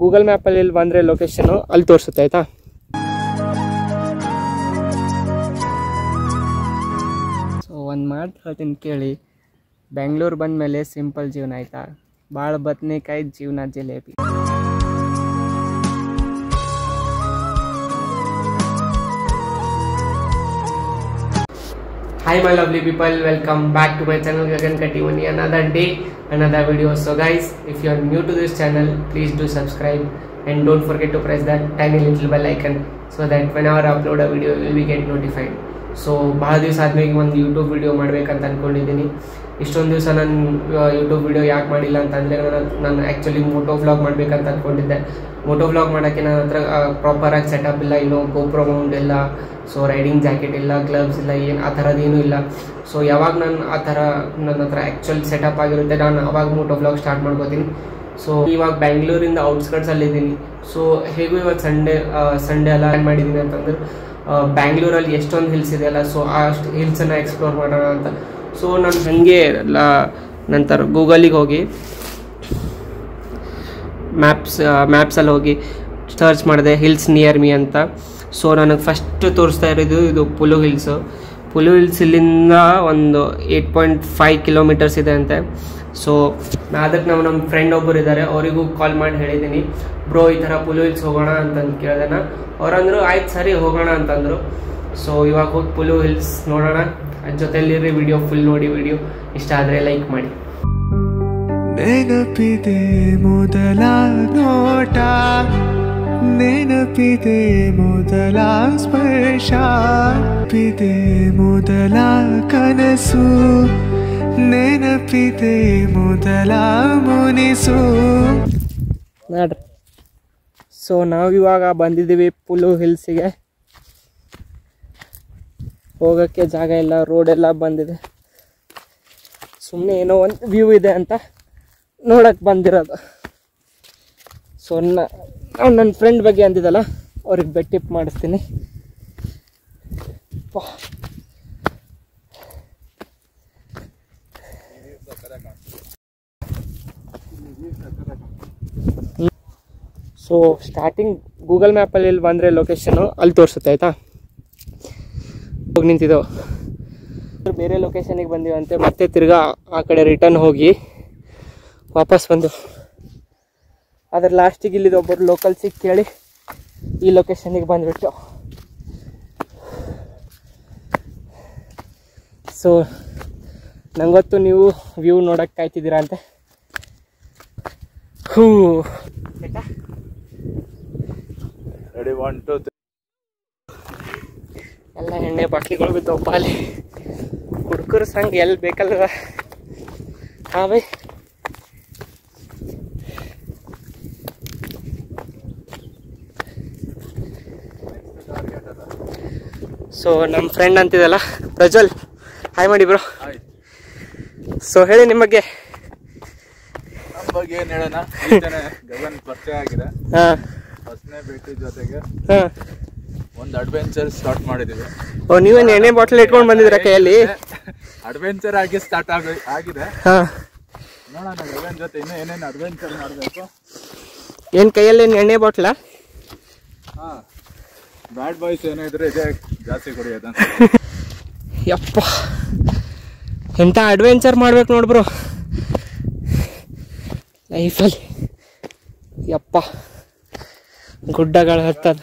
Google ಮ್ಯಾಪಲ್ಲಿ ಇಲ್ಲಿ ಬಂದರೆ location ಅಲ್ಲಿ ತೋರಿಸುತ್ತೆ ಆಯಿತಾ. ಸೊ ಒಂದು ಮಾತು ಹೇಳ್ತೀನಿ ಕೇಳಿ, ಬೆಂಗಳೂರು ಬಂದಮೇಲೆ ಸಿಂಪಲ್ ಜೀವನ ಆಯಿತಾ, ಭಾಳ ಬದನೇಕಾಯಿ ಜೀವನ jalebi. Hi my lovely people, welcome back to my channel Gagan Katimani. Another day, another video. So guys, if you are new to this channel, please do subscribe and don't forget to press that tiny little bell icon so that whenever I upload a video you will get notified. So ಭಾಳ ದಿವಸ ಆದ್ಮೇಲೆ ಒಂದು YouTube video ಮಾಡ್ಬೇಕಂತ ಅಂದ್ಕೊಂಡಿದ್ದೀನಿ. ಇಷ್ಟೊಂದು ದಿವಸ ನಾನು YouTube video ಯಾಕೆ ಮಾಡಿಲ್ಲ ಅಂತಂದರೆ ನಾನು ಆ್ಯಕ್ಚುಲಿ ಮೋಟೋ ವ್ಲಾಗ್ ಮಾಡಬೇಕಂತ ಅಂದ್ಕೊಂಡಿದ್ದೆ. ಮೋಟೋ ವ್ಲಾಗ್ ಮಾಡೋಕ್ಕೆ ನನ್ನ ಹತ್ರ ಪ್ರಾಪರಾಗಿ ಸೆಟಪ್ ಇಲ್ಲ, ಇನ್ನೂ ಗೋಪ್ರೋ ಮೌಂಟ್ ಇಲ್ಲ, ಸೊ ರೈಡಿಂಗ್ ಜಾಕೆಟ್ ಇಲ್ಲ, ಗ್ಲವ್ಸ್ ಇಲ್ಲ, ಏನು ಆ ಥರದ್ದೇನೂ ಇಲ್ಲ. ಸೊ ಯಾವಾಗ ನಾನು ಆ ಥರ ನನ್ನ ಹತ್ರ ಆ್ಯಕ್ಚುಲ್ ಸೆಟಪ್ ಆಗಿರುತ್ತೆ ನಾನು ಅವಾಗ ಮೋಟೋ ವ್ಲಾಗ್ ಸ್ಟಾರ್ಟ್ ಮಾಡ್ಕೋತೀನಿ. ಸೊ ಇವಾಗ ಬೆಂಗಳೂರಿಂದ ಔಟ್ಸ್ಕಟ್ಸಲ್ಲಿದ್ದೀನಿ. ಸೊ ಹೇಗೂ ಇವತ್ತು ಸಂಡೇ ಎಲ್ಲ ಏನು ಮಾಡಿದ್ದೀನಿ ಅಂತಂದ್ರೆ ಬ್ಯಾಂಗ್ಳೂರಲ್ಲಿ ಎಷ್ಟೊಂದು ಹಿಲ್ಸ್ ಇದೆಯಲ್ಲ, ಸೊ ಆ ಹಿಲ್ಸನ್ನು ಎಕ್ಸ್ಪ್ಲೋರ್ ಮಾಡೋಣ ಅಂತ. ಸೊ ನಾನು ಹಾಗೆ ನಂತರ ಗೂಗಲಿಗೆ ಹೋಗಿ ಮ್ಯಾಪ್ಸಲ್ಲಿ ಹೋಗಿ ಸರ್ಚ್ ಮಾಡಿದೆ ಹಿಲ್ಸ್ ನಿಯರ್ ಮೀ ಅಂತ. ಸೊ ನನಗೆ ಫಸ್ಟ್ ತೋರಿಸ್ತಾ ಇರೋದು ಇದು ಪುಲು ಹಿಲ್ಸು. ಪುಲು ಹಿಲ್ಸ್ ಇಲ್ಲಿಂದ ಒಂದು 8.5 ಕಿಲೋಮೀಟರ್ಸ್ ಇದೆ ಅಂತೆ. ಸೊ ಅದಕ್ಕೆ ನಮ್ಮ ಫ್ರೆಂಡ್ ಒಬ್ಬರು ಇದ್ದಾರೆ, ಅವರಿಗೂ ಕಾಲ್ ಮಾಡಿ ಹೇಳಿದ್ದೀನಿ, ಬ್ರೋ ಈ ಥರ ಪುಲು ಹಿಲ್ಸ್ ಹೋಗೋಣ ಅಂತಂದು ಕೇಳಿದೆ. ಅವರಂದರು ಆಯ್ತು ಸರಿ ಹೋಗೋಣ ಅಂತಂದರು. ಸೊ ಇವಾಗ ಹೋಗಿ ಪುಲು ಹಿಲ್ಸ್ ನೋಡೋಣ. ಅದ್ರ ಜೊತೆಲಿರಿ ವಿಡಿಯೋ ಫುಲ್ ನೋಡಿ, ವಿಡಿಯೋ ಇಷ್ಟ ಆದರೆ ಲೈಕ್ ಮಾಡಿ. ನೆನಪಿದೆ ಮೊದಲ ನೋಟ, ನೆನಪಿದೆ ಮೊದಲ ಸ್ಪರ್ಶ, ನೆನಪಿದೆ ಮೊದಲ ಕನಸು, ನೆನಪಿದೆ ಮೊದಲ ಮುನಿಸು. ನೋಡ್ರಿ, ಸೊ ನಾವಿವಾಗ ಬಂದಿದ್ದೀವಿ ಪುಲು ಹಿಲ್ಸಿಗೆ. ಹೋಗೋಕ್ಕೆ ಜಾಗ ಇಲ್ಲ, ರೋಡೆಲ್ಲ ಬಂದಿದೆ. ಸುಮ್ಮನೆ ಏನೋ ಒಂದು ವ್ಯೂ ಇದೆ ಅಂತ ನೋಡಕ್ಕೆ ಬಂದಿರೋದು. ಸೊ ನನ್ನ ಫ್ರೆಂಡ್ ಬಗ್ಗೆ ಅಂದಿದ್ದಲ್ಲ, ಅವ್ರಿಗೆ ಬೆಟ್ಟಿಪ್ ಮಾಡಿಸ್ತೀನಿ. ಸೊ ಸ್ಟಾರ್ಟಿಂಗ್ ಗೂಗಲ್ ಮ್ಯಾಪಲ್ಲಿ ಇಲ್ಲಿ ಬಂದರೆ ಲೊಕೇಶನು ಅಲ್ಲಿ ತೋರಿಸುತ್ತೆ ಆಯಿತಾ. ಹೋಗಿ ನಿಂತಿದ್ದೆವು, ಬೇರೆ ಲೊಕೇಶನಿಗೆ ಬಂದೀವಂತೆ. ಮತ್ತೆ ತಿರ್ಗಾ ಆ ಕಡೆ ರಿಟರ್ನ್ ಹೋಗಿ ವಾಪಸ್ ಬಂದು ಅದ್ರ ಲಾಸ್ಟಿಗೆ ಇಲ್ಲಿದ್ದು ಒಬ್ಬರು ಲೋಕಲ್ಸಿಗೆ ಕೇಳಿ ಈ ಲೊಕೇಶನಿಗೆ ಬಂದುಬಿಟ್ಟು. ಸೊ ನಂಗೊತ್ತು ನೀವು ವ್ಯೂ ನೋಡೋಕ್ಕೆ ಕಾಯ್ತಿದ್ದೀರಾ ಅಂತ. ಹೂ ರೆಡಿ 1 2 3 ಎಲ್ಲ ಎಣ್ಣೆ ಬಾಟ್ಲಿಗಳು ಬಿದ್ದವು ಪಾಲಿ. ಹುಡುಗರು ಸಂಗ್ ಎಲ್ಲಿ ಬೇಕಲ್ಲ. ಹಾಂ ಬೈ, ಸೊ ನಮ್ಮ ಫ್ರೆಂಡ್ ಅಂತಿದಲ್ಲ ಪ್ರಜ್ವಲ್, ಹಾಯ್ ಮಾಡಿ ಬ್ರೋ. ಸೊ ಹೇಳಿ ನಿಮ್ಮ ಬಗ್ಗೆ. ನಮ್ಮ ಬಗ್ಗೆ ಏನು ಹೇಳೋಣ, ಗಗನ್ ಪರಿಚಯ ಆಗಿದೆ. ಹಾಂ, ಫಸ್ಟ್ನೇ ಭೇಟಿ ಜೊತೆಗೆ ಹಾಂ ಒಂದು ಅಡ್ವೆಂಚರ್ ಸ್ಟಾರ್ಟ್ ಮಾಡಿದ್ದೀವಿ. ಓ, ನೀವೇನು ಎಣ್ಣೆ ಬಾಟ್ಲ್ ಇಟ್ಕೊಂಡು ಬಂದಿದ್ದೀರಾ ಕೈಯಲ್ಲಿ? ಅಡ್ವೆಂಚರ್ ಆಗಿ ಸ್ಟಾರ್ಟ್ ಆಗಿದೆ. ಹಾಂ, ನೋಡೋಣ ಗಗನ್ ಜೊತೆ ಇನ್ನೂ ಏನೇನು ಅಡ್ವೆಂಚರ್ ಮಾಡಬೇಕು. ಏನು ಕೈಯಲ್ಲಿ ಎಣ್ಣೆ ಬಾಟ್ಲ? ಹಾಂ, ಬ್ಯಾಡ್ ಬಾಯ್ಸ್ ಏನೋ ಇದ್ರೆ ಇದೇ ಜಾಸ್ತಿ ಕುಡಿಯೋದು. ಯಪ್ಪ, ಎಂಥ ಅಡ್ವೆಂಚರ್ ಮಾಡ್ಬೇಕು ನೋಡ್ಬ್ರು ಲೈಫಲ್ಲಿ. ಯಪ್ಪ, ಗುಡ್ಡಗಳು ಹತ್ತದ.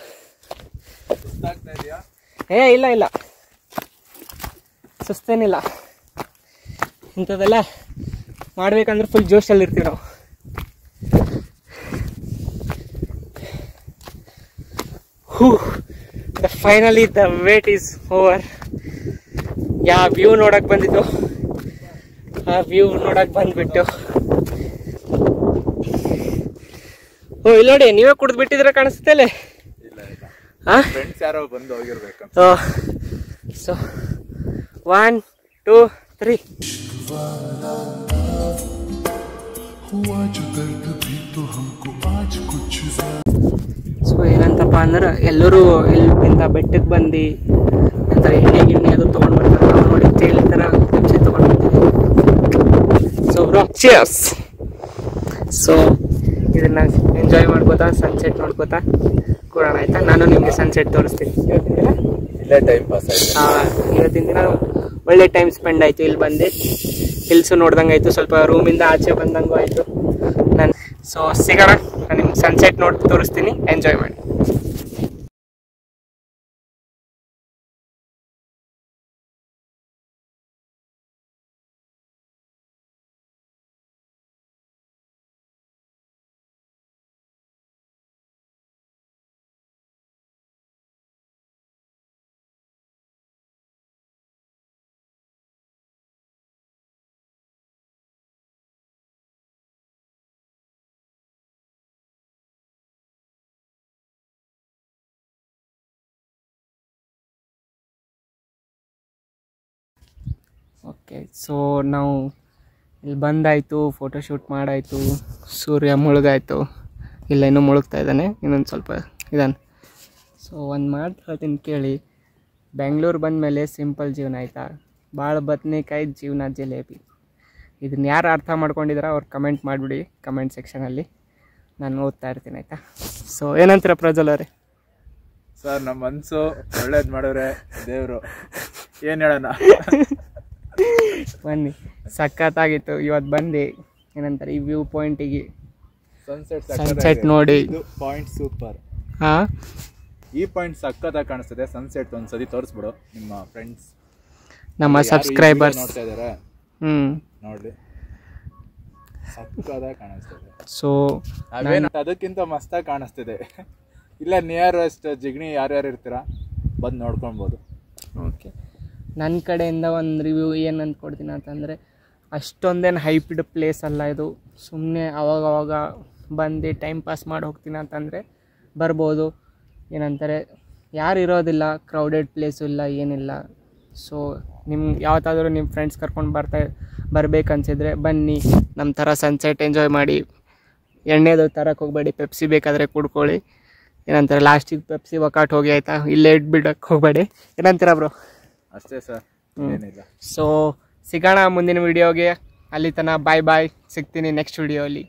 ಇಲ್ಲ ಸುಸ್ತೇನಿಲ್ಲ. ಇಂಥದ್ದೆಲ್ಲ ಮಾಡ್ಬೇಕಂದ್ರೆ ಫುಲ್ ಜೋಶಲ್ಲಿ ಇರ್ತೀವಿ ನಾವು. Finally the wait is over. ಯಾವ ವ್ಯೂ ನೋಡಕ್ ಬಂದಿದ್ದು ಆ ವ್ಯೂ ನೋಡಕ್ ಬಂದ್ಬಿಟ್ಟು. ಓ, ಇಲ್ಲಿ ನೋಡಿ, ನೀವೇ ಕುಡಿದು ಬಿಟ್ಟಿದ್ರೆ ಕಾಣಿಸುತ್ತೆ ಅಲ್ಲೇ. ಫ್ರೆಂಡ್ಸ್ ಯಾರೋ ಬಂದು ಹೋಗಿರ್ಬೇಕು. ಸೊ 1 2 3. ಸೊ ಏನಂತಪ್ಪ ಅಂದ್ರೆ ಎಲ್ಲರೂ ಇಲ್ಲಿಂದ ಬೆಟ್ಟಕ್ಕೆ ಬಂದು ನಂತರ ಎಣ್ಣೆ ಗಿಣ್ಣೆ ಅದು ತೊಗೊಂಡು ಬರ್ತಾರೆ ನೋಡಿ, ತೇಲಿ ಥರ ಪಿಚ್ಚಿ ತೊಗೊಂಡು ಬರ್ತೀವಿ. So bro, cheers. ಸೊ ಇದನ್ನು ಎಂಜಾಯ್ ಮಾಡ್ಕೋತಾ ಸನ್ಸೆಟ್ ನೋಡ್ಕೋತಾ ಕೊಡೋಣ ಆಯಿತಾ. ನಾನು ನಿಮಗೆ ಸನ್ಸೆಟ್ ತೋರಿಸ್ತೀನಿ. ಇವತ್ತಿನ ದಿನ ಇಲ್ಲೇ ಟೈಮ್ ಪಾಸ್ ಆಯ್ತು. ಇವತ್ತಿನ ದಿನ ಒಳ್ಳೆ ಟೈಮ್ ಸ್ಪೆಂಡ್ ಆಯಿತು. ಇಲ್ಲಿ ಬಂದು ಹಿಲ್ಸು ನೋಡ್ದಂಗೆ ಆಯಿತು, ಸ್ವಲ್ಪ ರೂಮಿಂದ ಆಚೆ ಬಂದಂಗೂ ಆಯಿತು. ನಾನು ಸೊ ಸಿಗೋಣ, ನಾನು ನಿಮ್ಗೆ ಸನ್ಸೆಟ್ ನೋಡಿ ತೋರಿಸ್ತೀನಿ, ಎಂಜಾಯ್ ಮಾಡಿ. ಓಕೆ, ಸೊ ನಾವು ಇಲ್ಲಿ ಬಂದಾಯಿತು, ಫೋಟೋಶೂಟ್ ಮಾಡಾಯಿತು, ಸೂರ್ಯ ಮುಳುಗಾಯಿತು. ಇಲ್ಲ ಇನ್ನೂ ಮುಳುಗ್ತಾ ಇದ್ದಾನೆ, ಇನ್ನೊಂದು ಸ್ವಲ್ಪ ಇದ್ದಾನೆ. ಸೊ ಒಂದು ಮಾತು ಹೇಳ್ತೀನಿ ಕೇಳಿ, ಬೆಂಗಳೂರು ಬಂದಮೇಲೆ ಸಿಂಪಲ್ ಜೀವನ ಆಯಿತಾ, ಭಾಳ ಬದನೇಕಾಯಿ ಜೀವನ ಜಿಲೇಬಿ. ಇದನ್ನ ಯಾರು ಅರ್ಥ ಮಾಡ್ಕೊಂಡಿದ್ದೀರಾ ಅವ್ರು ಕಮೆಂಟ್ ಮಾಡಿಬಿಡಿ ಕಮೆಂಟ್ ಸೆಕ್ಷನಲ್ಲಿ, ನಾನು ಓದ್ತಾ ಇರ್ತೀನಿ ಆಯಿತಾ. ಸೊ ಏನಂತೀರ ಪ್ರಜ್ವಲ್ ಅವರೇ? ಸರ್ ನಮ್ಮ ಮನಸ್ಸು ಒಳ್ಳೇದು ಮಾಡಿದ್ರೆ ದೇವರು ಏನು ಹೇಳೋಣ. ಬನ್ನಿ, ಸಖತ್ತಾಗಿತ್ತು ಇವತ್ತು ಬಂದು. ಏನಂತಾರೆ ಈ ವ್ಯೂ ಪಾಯಿಂಟಿಗೆ ಸನ್ಸೆಟ್ ನೋಡಿ. Point super. ಹಾಂ, ಈ ಪಾಯಿಂಟ್ ಸಖತ್ತಾಗಿ ಕಾಣಿಸ್ತದೆ. ಸನ್ಸೆಟ್ ಒಂದ್ಸತಿ ತೋರಿಸ್ಬಿಡು ನಿಮ್ಮ ಫ್ರೆಂಡ್ಸ್, ನಮ್ಮ ಸಬ್ಸ್ಕ್ರೈಬರ್ಸ್ ನೋಡ್ತಾ ಇದ್ದಾರೆ. ನೋಡ್ರಿ, ಸಖತ್ತಾಗಿ ಕಾಣಿಸ್ತದೆ. ಸೊ ಅದಕ್ಕಿಂತ ಮಸ್ತಾಗಿ ಕಾಣಿಸ್ತಿದೆ. ಇಲ್ಲ ನಿಯರೆಸ್ಟ್ ಜಿಗಣಿ ಯಾರ್ಯಾರು ಇರ್ತೀರಾ ಬಂದು ನೋಡ್ಕೊಳ್ಬೋದು. ಓಕೆ, ನನ್ನ ಕಡೆಯಿಂದ ಒಂದು ರಿವ್ಯೂ ಏನು ಅಂದ್ಕೊಡ್ತೀನಿ ಅಂತಂದರೆ, ಅಷ್ಟೊಂದೇನು ಹೈಪಿಡ್ ಪ್ಲೇಸ್ ಅಲ್ಲ ಇದು. ಸುಮ್ಮನೆ ಅವಾಗವಾಗ ಬಂದು ಟೈಮ್ ಪಾಸ್ ಮಾಡಿ ಹೋಗ್ತೀನಿ ಅಂತಂದರೆ ಬರ್ಬೋದು. ಏನಂತಾರೆ ಯಾರು ಇರೋದಿಲ್ಲ, ಕ್ರೌಡೆಡ್ ಪ್ಲೇಸು ಇಲ್ಲ, ಏನಿಲ್ಲ. ಸೊ ನಿಮ್ಗೆ ಯಾವತ್ತಾದರೂ ನಿಮ್ಮ ಫ್ರೆಂಡ್ಸ್ ಕರ್ಕೊಂಡು ಬರ್ಬೇಕನ್ಸಿದ್ರೆ ಬನ್ನಿ, ನಮ್ಮ ಥರ ಸನ್ಸೆಟ್ ಎಂಜಾಯ್ ಮಾಡಿ. ಎಣ್ಣೆದು ತರಕ್ಕೆ ಹೋಗಬೇಡಿ, ಪೆಪ್ಸಿ ಬೇಕಾದರೆ ಕುಡ್ಕೊಳ್ಳಿ. ಏನಂತಾರೆ ಲಾಸ್ಟಿಗೆ ಪೆಪ್ಸಿ ಒಕ್ಕಾಟ್ ಹೋಗಿ ಆಯಿತಾ, ಇಲ್ಲೇ ಇಟ್ಬಿಡಕ್ಕೆ ಹೋಗಬೇಡಿ. ಏನಂತೀರ ಬ್ರೋ? ಅಷ್ಟೇ ಸರ್, ಏನಿಲ್ಲ. ಸೊ ಸಿಗೋಣ ಮುಂದಿನ ವಿಡಿಯೋಗೆ. ಅಲ್ಲಿ ತನಕ ಬಾಯ್ ಬಾಯ್, ಸಿಗ್ತೀನಿ ನೆಕ್ಸ್ಟ್ ವಿಡಿಯೋಲಿ.